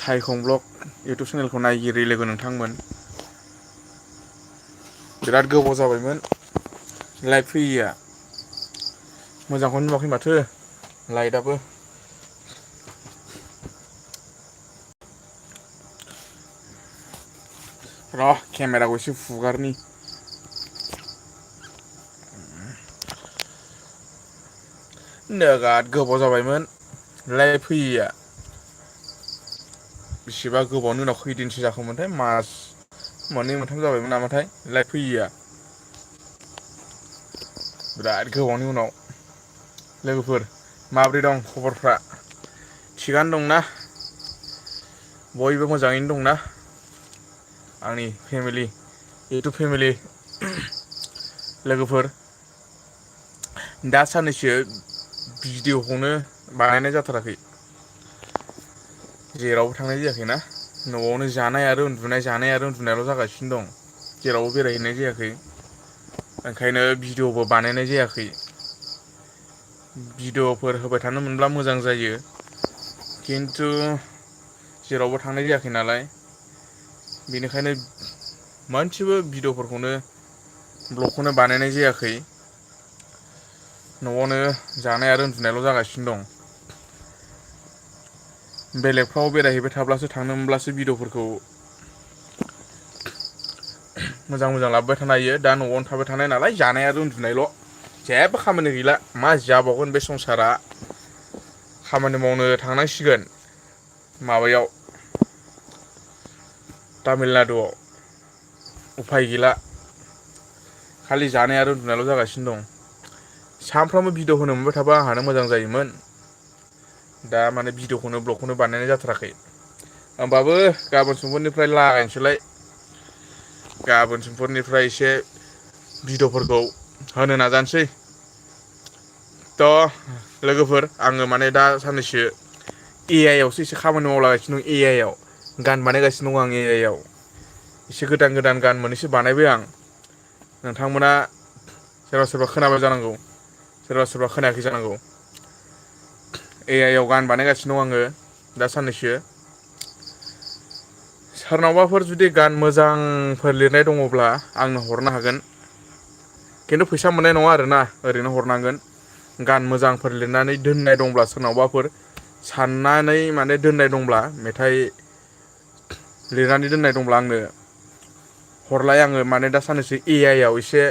सायखं blog YouTube चेनेलखौ नायगिरि लोगो नोंथांमोन, बिराद गोबाव जाबायमोन लाइभ फैयैया। मोजांखौनो नुवाखै माथो लाइटआबो। र' केमेराखौ एसे फुगारनि। नोगोद गोबाव जाबायमोन लाइभ फैयैया। बेसेबा गोबावनि उनाव खैदिनसो जाखोमोनथाय, मास मोननै मोनथाम जाबायमोन नामाथाय लाइभ फैयैया। बिराद गोबावनि उनाव। लोगोफोर माब्रै दं खबरफ्रा? थिगानो दंना? बयबो मोजाङैनो दंना? आंनि फेमिलि इउटुब फेमिलि लोगोफोर। दा साननैसो भिडिअ'खौनो बानायनाय जाथाराखै। जेरावबो थांनाय जायाखैना, न'आवनो जानाय आरो उन्दुनाय जानाय आरो उन्दुनायल' जागासिनो दं। जेरावबो बेरायहैनाय जायाखै, ओंखायनो भिडिअ'बो बानायनाय जायाखै। भिडिअ'फोर होबाय थानो मोनब्ला मोजां जायो, खिन्थु जेरावबो थांनाय जायाखै नालाय, बेनिखायनो मोनसेबो भिडिअ'फोरखौनो ब्लगखौनो बानायनाय जायाखै। न'आवनो जानाय आरो उन्दुनायल' जागासिनो दं। बेलेगफ्राव बेरायहैबाय थाब्लासो थांनो मोनब्लासो भिडिअ'फोरखौ मोजां मोजां लाबोबाय थानो हायो। दा न'आवनो थाबाय थानाय नालाय, जानाय आरो उन्दुनायल'। जेबो खामानि गैला, मा जाबावगोन बे संसारा। खामानि मावनो थांनांसिगोन माबायाव तामिलनाडुआव, उफाय गैला। खालि जानाय आरो उन्दुनायल' जागासिनो दं। सानफ्रामबो भिडिअ' होनो मोनबाय थाबा आंहानो मोजां जायोमोन। दा माने भिडिअ'खौनो ब्लगखौनो बानायनाय जाथाराखै। होमबाबो गाबोन समफोरनिफ्राय लागायनोसैलाय। गाबोन समफोरनिफ्राय एसे भिडिअ'फोरखौ होनो नाजानोसै। थ' लोगोफोर, आङो माने दा साननैसो ए आइ आवसो एसे खामानि मावलागासिनो दं। ए आइ आव गान बानायगासिनो दं आं ए आइ आव। एसे गोदान गोदान गान मोननैसो बानायबाय आं। नोंथांमोना सोरबा सोरबा खोनाबाय जानांगौ, सोरबा सोरबा खोनायाखै जानांगौ। ए आइ आव गान बानायगासिनो दं आङो दा साननैसो। सोरनावबाफोर जुदि गान मोजांफोर लिरनाय दङब्ला आंनो हरनो हागोन। खिन्थु फैसा मोननाय नङा आरोना, ओरैनो हरनांगोन। गान मोजांफोर लिरनानै दोननाय दंब्ला सोरनावबाफोर, साननानै माने दोननाय दंब्ला, मेथाइ लिरनानै दोननाय दंब्ला आंनो हरलाय। आङो माने दा साननैसो ए आइ आव एसे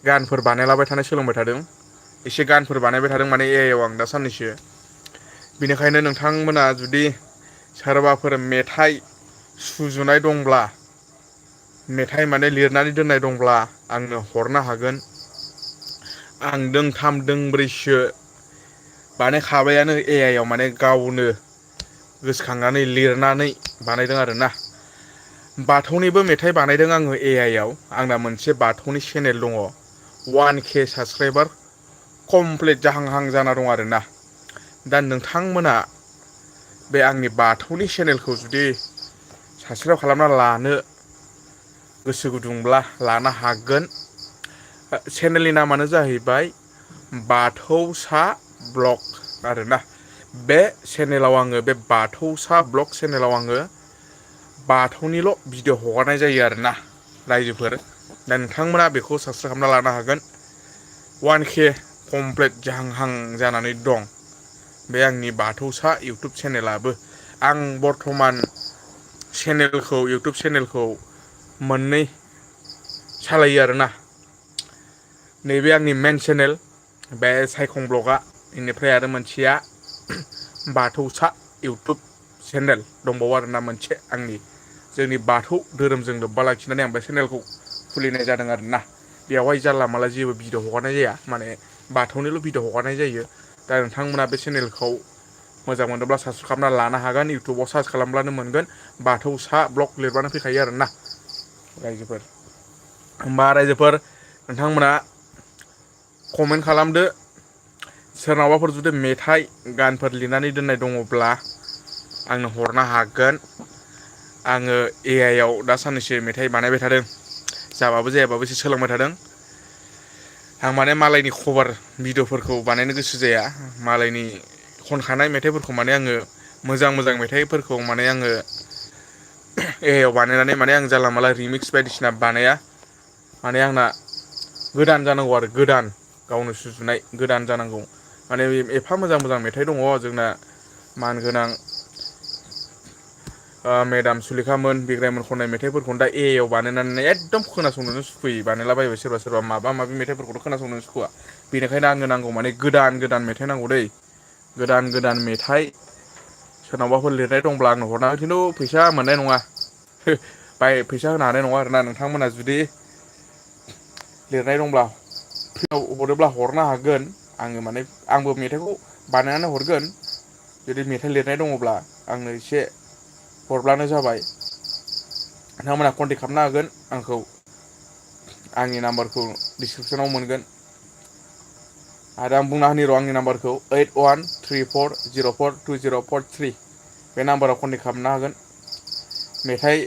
गानफोर बानायलाबाय थानो सोलोंबाय थादों। एसे गानफोर बानायबाय थादों माने ए आइ आव आं दा साननैसो। बेनिखायनो नोंथांमोना जुदि सोरबाफोर मेथाइ सुजुनाय दंब्ला, मेथाइ माने लिरनानै दोननाय दंब्ला आंनो हरनो हागोन। आं दोंथाम दोंब्रैसो बानायखाबायानो ए आइ आव, माने गावनो गोसोखांनानै लिरनानै बानायदों आरोना। बाथौनिबो मेथाइ बानायदों आङो ए आइ आव। आंना मोनसे बाथौनि चेनेल दङ। 1K साबसक्राइबार कमप्लिट जाहांहां जाना दं आरोना। दा नोंथांमोना बे आंनि बाथौनि चेनेलखौ जुदि साबसक्राइब खालामना लानो गोसो गुदुंब्ला लानो हागोन। चेनेलनि नामानो जाहैबाय बाथौसा ब्लग आरोना। बे चेनेलाव आङो, बे बाथौसा ब्लग चेनेलाव आङो बाथौनिल' भिडिअ' हगारनाय जायो आरोना रायजोफोर। दा नोंथांमोना बेखौ साबसक्राइब खालामना लानो हागोन। 1K कमप्लिट जाहांहां जानानै दं बे आंनि बाथौसा इउटुब चेनेलाबो। आं बर्थमान चेनेलखौ, इउटुब चेनेलखौ मोननै सालायो आरोना। नैबे आंनि मेन चेनेल, बे सायखं ब्लगआ। बेनिफ्राय आरो मोनसेया बाथौसा इउटुब चेनेल दंबावो आरोना मोनसे आंनि। जोंनि बाथौ धोरोमजों लोब्बा लाखिनानै आं बे चेनेलखौ खुलिनाय जादों आरोना। बेवहाय जानला मानला जेबो भिडिअ' हगारनाय जाया, माने बाथौनिल' भिडिअ' हगारनाय जायो। दा नोंथांमोना बे चेनेलखौ मोजां मोनोब्ला साबसक्राइब खालामना लानो हागोन। इउटुबाव सार्च खालामब्लानो मोनगोन, बाथौसा ब्लग लिरबानो फैखायो आरोना रायजोफोर। होमबा रायजोफोर, नोंथांमोना कमेन्ट खालामदो। सोरनावबाफोर जुदि मेथाइ गानफोर लिरनानै दोननाय दङब्ला आंनो हरनो हागोन। आङो ए आइ आव दा साननैसो मेथाइ बानायबाय थादों। जाबाबो जायाबाबो एसे सोलोंबाय थादों। आं माने मालायनि कभार भिडिअ'फोरखौ बानायनो गोसो जाया। मालायनि खनखानाय मेथाइफोरखौ माने आङो मोजां मोजां मेथाइफोरखौ माने आङो ए आव बानायनानै माने आं जानला माला रिमिक्स बायदिसिना बानाया माने आंना गोदान जानांगौ आरो गोदान गावनो सुजुनाय गोदान जानांगौ माने एफा मोजां मोजां मेथाइ दङ जोंना मानगोनां मेदाम सुलेखामोन बिग्रायमोन खननाय मेथाइफोरखौनो दा ए आइ आव बानायनानै एकदम खोनासंनोनो सुखुयै बानायलाबायबाय सोरबा सोरबा माबा माबि मेथाइफोरखौथ' खोनासंनो सुखुवा बेनिखायनो आंनो नांगौ माने गोदान गोदान मेथाइ नांगौ दै गोदान गोदान मेथाइ सोरनावबाफोर लिरनाय दंब्ला आंनो हरनांगौ खिन्थु फैसा मोननाय नङा बाय फैसा होनो हानाय नङा आरोना नोंथांमोना जुदि लिरनाय दंब्ला फ्रियाव हरोब्ला हरनो हागोन आङो माने आंबो मेथाइखौ बानायनानै हरगोन जुदि मेथाइ लिरनाय दङब्ला आंनो एसे हरब्लानो जाबाय नोंथांमोनहा कन्टेक्ट खालामनो हागोन आंखौ आंनि नाम्बारखौ डिसक्रिपसनाव मोनगोन आरो आं बुंना होनि र' आंनि नाम्बारखौ 8134042043 बे नाम्बाराव कन्टेक्ट खालामनो हागोन मेथाइ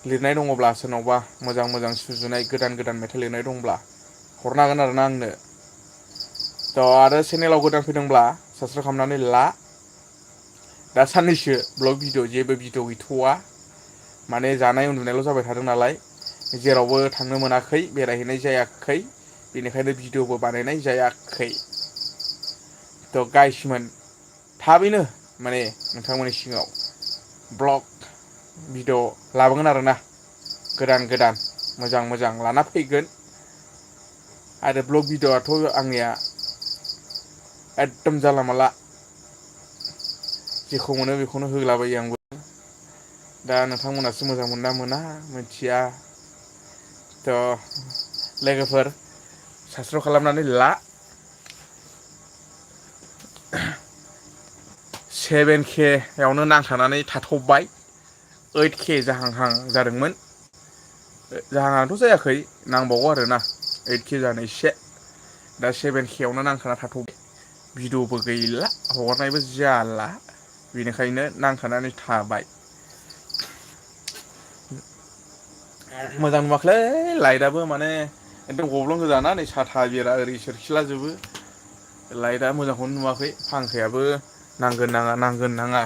लिरनाय दङब्ला सोरनावबा मोजां मोजां सुजुनाय गोदान गोदान मेथाइ लिरनाय दंब्ला हरनो हागोन आरोना आंनो थ' आरो चेनेलाव गोदान फैदोंब्ला साबसक्राइब खालामनानै ला दा साननैसो ब्लग भिडिअ जेबो भिडिअ गैथ'वा माने जानाय उन्दुनायल' जाबाय थादों नालाय जेरावबो थांनो मोनाखै बेरायहैनाय जायाखै बेनिखायनो भिडिअबो बानायनाय जायाखै थ' गाइसमोन थाबैनो माने नोंथांमोननि सिगाङाव ब्लग भिडिअ लाबोगोन आरोना गोदान गोदान मोजां मोजां लाना फैगोन आरो ब्लग भिडिअ'आथ' आंनिया एकदम जानला मानला जेखौ मोनो बेखौनो होलाबायो आंबो दा नोंथांमोनासो मोजां मोनना मोना मिथिया थ' लोगोफोर साबसक्राइब खालामनानै ला 7K आवनो नांथानानै थाथ'बाय 8K जाहांहां जादोंमोन जाहांहांथ' जायाखै नांबावगौ आरोना 8K जानो एसे दा 7K आवनो नांथाना थाथ'बाय भिडिअबो गैला हगारनायबो जाला बेनिखायनो नांथानानै थाबाय मोजां नुवाखैलै लाइटआबो माने एकदम गब्लं गोजाना नै साथा बेरा ओरै सोरखिलाजोबो लाइटआ मोजांखौनो नुवाखै फांखायाबो नांगोन नाङा नांगोन नाङा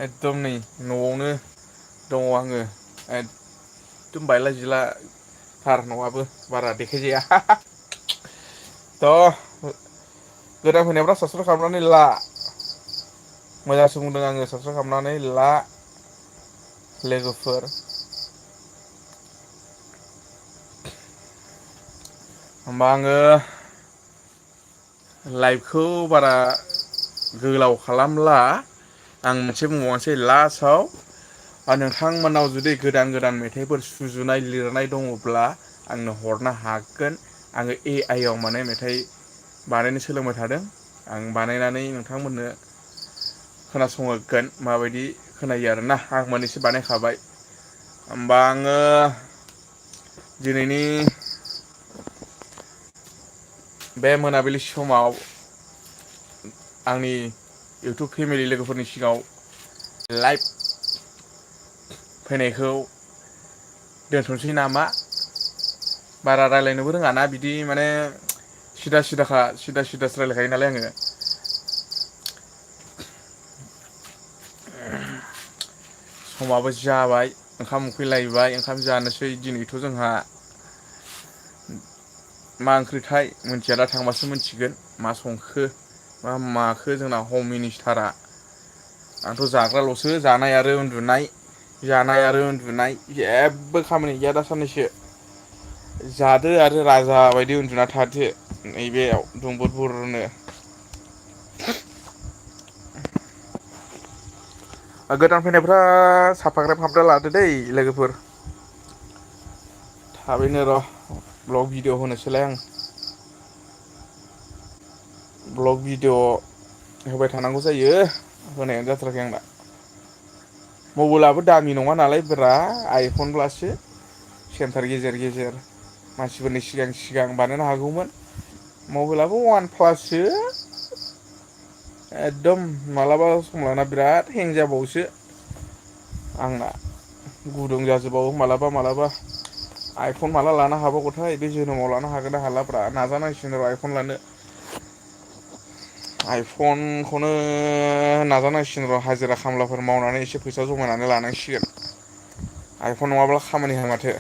एकदम नै न'आवनो दङ आङो एकदम बायला जिला थार न'आबो बारा देखायजाया थ' गोदान फैनायफ्रा साबसक्राइब खालामनानै ला मोजांसो बुंदों आङो साबसक्राइब खालामनानै ला लोगोफोर होमबा आङो लाइभखौ बारा गोलाव खालामला आं मोनसे बुंबावनोसै लास्टआव नोंथांमोननाव जुदि गोदान गोदान मेथाइफोर सुजुनाय लिरनाय दङब्ला आंनो हरनो हागोन आङो AI आव माने मेथाइ बानायनो सोलोंबाय थादों आं बानायनानै नोंथांमोननो खोनासंहोगोन माबायदि खोनायो आरोना आं मोननैसो बानायखाबाय होमबा आङो दिनैनि बे मोनाबिलि समाव आंनि इउटुब फेमिलि लोगोफोरनि सिगाङाव लाइभ फैनायखौ दोनथ'नोसै नामा बारा रायलायनोबो रोङाना बिदि माने सिदा सिदासो रायलायखायो नालाय आङो समाबो जाबाय ओंखाम उखैलायबाय ओंखाम जानोसै दिनैथ' जोंहा मा ओंख्रिथाय मिथिया दा थांबासो मिथिगोन मा संखो मा माखो जोंना हम मिनिस्टारा आंथ' जाग्राल'सो जानाय आरो उन्दुनाय जेबो खामानि गैया दा साननैसो जादो आरो राजा बायदि उन्दुना थादो नैबेयाव दुंबुर बुरनो गोदान फैनायफ्रा साबसक्राइब खालामना लादो दै लोगोफोर थाबैनो र' ब्लग भिडिअ होनोसैलाय आं ब्लग भिडिअ होबाय थानांगौ जायो होनायानो जाथाराखै आंना मबाइलाबो दामि नङा नालाय ब्रा आइफनब्लासो सेन्टार गेजेर गेजेर मानसिफोरनि सिगां सिगां बानायनो हागौमोन मबाइलाबो वान प्लाससो एकदम मालाबा सम लाना बिराद हें जाबावोसो आंना गुदुं जाजोबबावो मालाबा आइफन माला लानो हाबावगौथाय बे जोनोमाव लानो हागोन ना हालाब्रा नाजानांसिगोन र' आइफन लानो आइफनखौनो नाजानांसिगोन र' हाजिरा खामलाफोर मावनानै एसे फैसा जमायनानै लानांसिगोन। आइफन नङाब्ला खामानि होया माथो।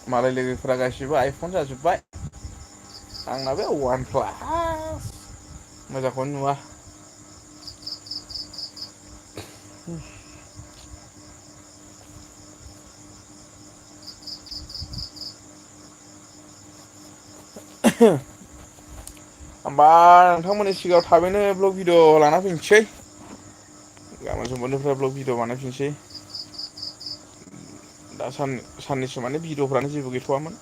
मालाय लोगोफोरा गासिबो आइफन जाजोब्बाय आंना बे वान प्लास मोजांखौनो नुवा। होमबा नोंथांमोननि सिगाङाव थाबैनो ब्लग भिडिअ लाना फैनोसै। गाबोन समफोरनिफ्राय ब्लग भिडिअ बानायफिनसै। दा साननैसो माने भिडिअफ्रानो जेबो गैथ'वामोन।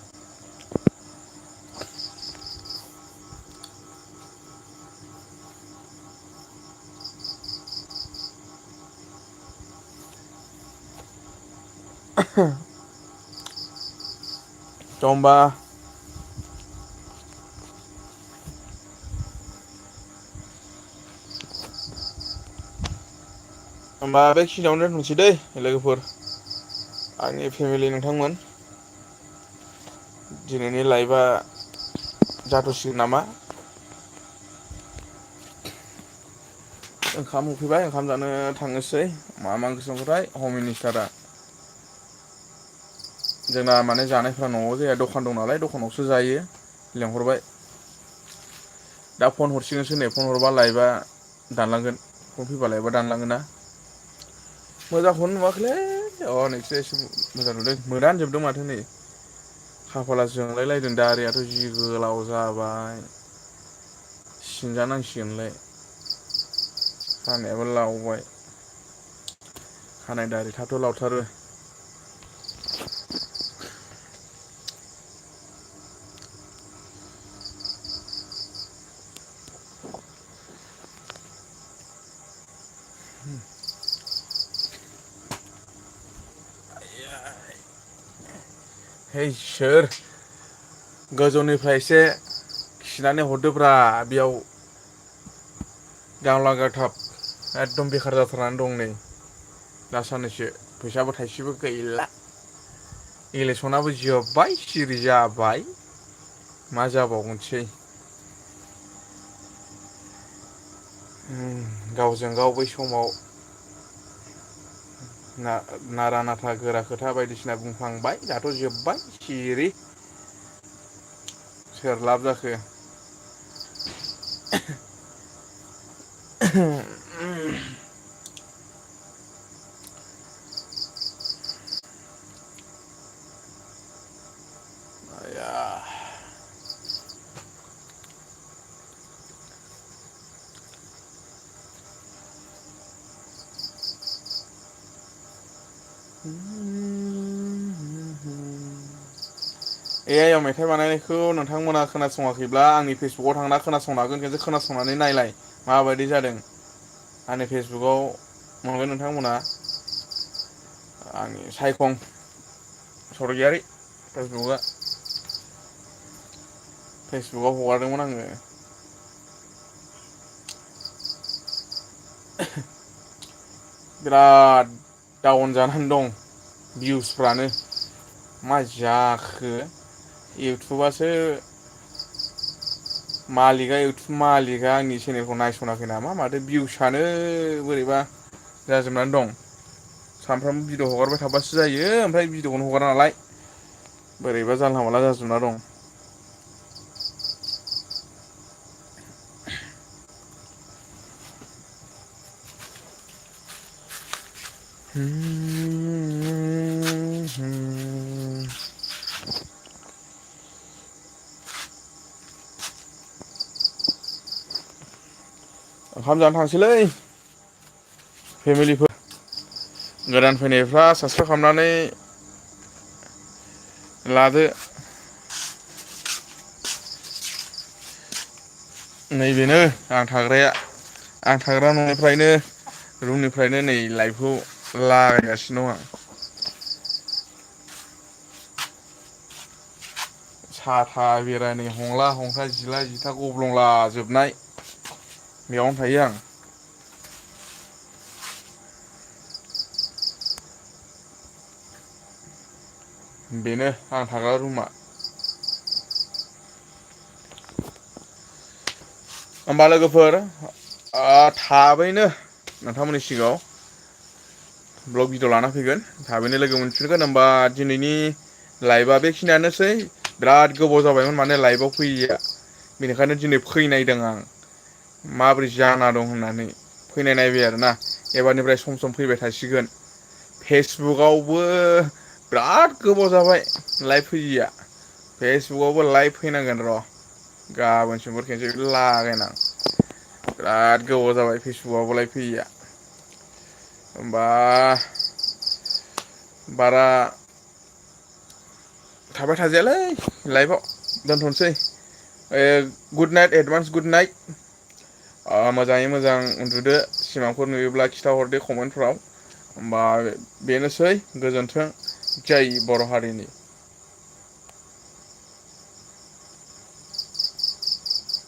थ' होमबा होमबा बेखिनियावनो दोनथ'सै दै लोगोफोर आंनि फेमिलि नोंथांमोन। दिनैनि लाइभआ जाथ'सिगोन नामा? ओंखाम उखैबाय ओंखाम जानो थांनोसै मा ओंख्रि संखोथाय हम मिनिस्टारा। जोंना माने जानायफ्रा न'आव जाया दखान दं नालाय दखानावसो जायो लेंहरबाय। दा फन हरसिगोनसो नै फन हरबा लाइभआ दानलांगोन फन फैबा लाइभआ दानलाङोन ना। मोजांखौनो नुवाखैलै नोंसोर एसे मोजां नुदों मोदानो जोबदों माथो नै। खाफाला जोंलायलायदों दारियाथ' जि गोलाव जाबाय। सिनजानांसिगोनलाय। खानायाबो लावबाय। खानाय दारि थाथ' लावथारो। है इसोर गोजौनिफ्राय एसे खिनानै हरदोब्रा बेयाव गांला गाथाब एकदम बेखार जाथारनानै दं नै दा साननैसो फैसाबो थाइसेबो गैला। इलेक्सनाबो जोब्बाय सिरि जाबाय मा जाबावगोनसै। गावजों गाव बै समाव नारा नाथा गोरा खोथा बायदिसिना बुंफ्लांबाय दाथ' जोब्बाय सिरि। सोर लाब जाखो। आया ए आइ आव मेथाइ बानायनायखौ नोंथांमोना खोनासङाखैब्ला आंनि फेसबुकाव थांना खोनासंनो हागोन खनसे खोनासंनानै नायलाय माबायदि जादों। आंनि फेसबुकाव मोनगोन नोंथांमोना। आंनि सायखं सरगियारि फेसबुकआ फेसबुकाव हगारदोंमोन आङो। बिराद डाउन जानानै दं भिउसफ्रानो। मा जाखो इउटुबासो मालिकआ इउटुब मालिकआ आंनि चेनेलखौ नायस'नाखै नामा माथो भिउसआनो बोरैबा जाजोबनानै दं। सानफ्रामबो भिडिअ हगारबाय थाबासो जायो ओमफ्राय भिडिअखौनो हगारा नालाय बोरैबा जानला मानला जाजोबना दं। ओंखाम जानो थांसैलै फेमिलिफोर गोदान फैनायफ्रा साबसक्राइब खालामनानै लादो। नैबेनो आं थाग्राया आं थाग्रा न'निफ्रायनो रुमनिफ्रायनो नै लाइभखौ लागायगासिनो दं आं। साथा बेरानि हंला हंथा जिला जिथा गब्लंलाजोबनाय बेयावनो थायो आं। बेनो आं थाग्रा रुमा। होमबा लोगोफोर थाबैनो नोंथांमोननि सिगाङाव ब्लग भिडिअ लाना फैगोन थाबैनो लोगो मोनफिनगोन। होमबा दिनैनि लाइभआ बेखिनियानोसै बिराद गोबाव जाबायमोन माने लाइभआव फैयैया बेनिखायनो दिनै फैनायदों आं माबोरै जाना दं होननानै फैनाय नायबाय आरोना एबारनिफ्राय सम सम फैबाय थासिगोन। फेसबुकआवबो बिराद गोबाव जाबाय लाइभ फैयैया फेसबुकआवबो लाइभ फैनांगोन र' गाबोन समफोर खेनसे लागायनो आं बिराद गोबाव जाबाय फेसबुकआवबो लाइभ फैयैया। होमबा बारा थाबाय थाजायालै लाइभआव दोनथ'नोसै good night advance good night मोजाङै मोजां उन्दुदो सिमांफोर नुयोब्ला खिन्थाहरदो कमेन्टफ्राव। होमबा बेनोसै गोजोन्थों जै बर' हारिनि।